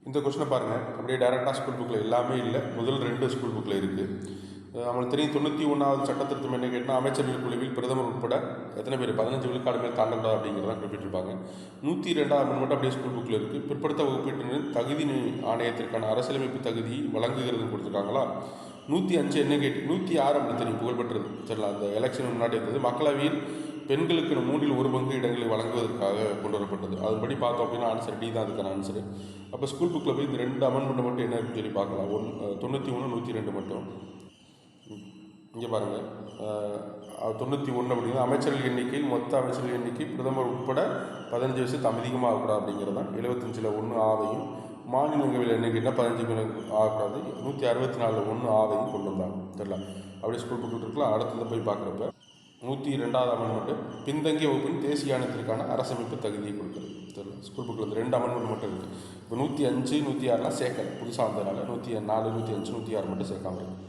இந்த கொஸ்டினை பாருங்கள், அப்படியே டேரெக்டாக ஸ்கூல் புக்கில் எல்லாமே இல்லை, முதல் 2 ஸ்கூல் புக்கில் இருக்குது. நம்மளுக்கு தெரியும் 91வது சட்ட திருத்தம் என்ன கேட்டால், அமைச்சர்கள் குழுவில் பிரதமர் உட்பட எத்தனை பேர் 15 விழுக்காடு மேல் தாண்டக்கூடாது அப்படிங்கிறதான் குறிப்பிட்டிருப்பாங்க. 102வது அமெண்ட்மெண்ட் அப்படியே ஸ்கூல் புக்கில் இருக்குது. பிற்படுத்த வகுப்பீட்டினர் தகுதி ஆணையத்திற்கான அரசியலமைப்பு தகுதியை வழங்குகிறது கொடுத்துருக்காங்களா. 105 என்ன கேட்டு 106 அப்படி தெரியும், புகழ்பெற்றது சரிங்களா. அந்த எலெக்ஷன் முன்னாடி இருந்தது, மக்களவையில் பெண்களுக்கு 1/3 இடங்களை வழங்குவதற்காக கொண்டு வரப்பட்டது. அதுபடி பார்த்தோம் அப்படின்னா ஆன்சர் டி தான் அதுக்கான ஆன்சரு. அப்போ ஸ்கூல் புக்கில் போய் இந்த 2 அமெண்ட்மெண்ட் மட்டும் என்ன இருக்குன்னு சொல்லி பார்க்கலாம். 91 102 மட்டும். இங்கே பாருங்கள், 91 அப்படிங்கிறது அமைச்சர்கள் எண்ணிக்கையில் மொத்த அமைச்சர்கள் எண்ணிக்கை பிரதமர் உட்பட 15 வயசுக்கு அதிகமாகக்கூடாது அப்படிங்கிறது தான். 75ல் 1 ஆவையும், மாநிலங்களில் எண்ணிக்கைன்னா 15 ஆகக்கூடாது. 164 1 ஆவையும் கொண்டு வந்தாங்க தெரியல. அப்படியே ஸ்கூல் புக்கில் இருக்கலாம். அடுத்ததை போய் பார்க்குறப்ப 102வது அமெண்ட்மெண்ட்டு பின்தங்கிய வகுப்பின் தேசிய ஆணையத்திற்கான அரசமைப்பு தகுதியை கொடுக்குறது தெரியல. ஸ்கூல் புக்கில் 2 அமெண்ட்மெண்ட் மட்டும் இருக்குது. இப்போ 105 106 சேர்க்கல, புதுசாக வந்ததுனால 104 105 106 மட்டும் சேர்க்காம இருக்குது.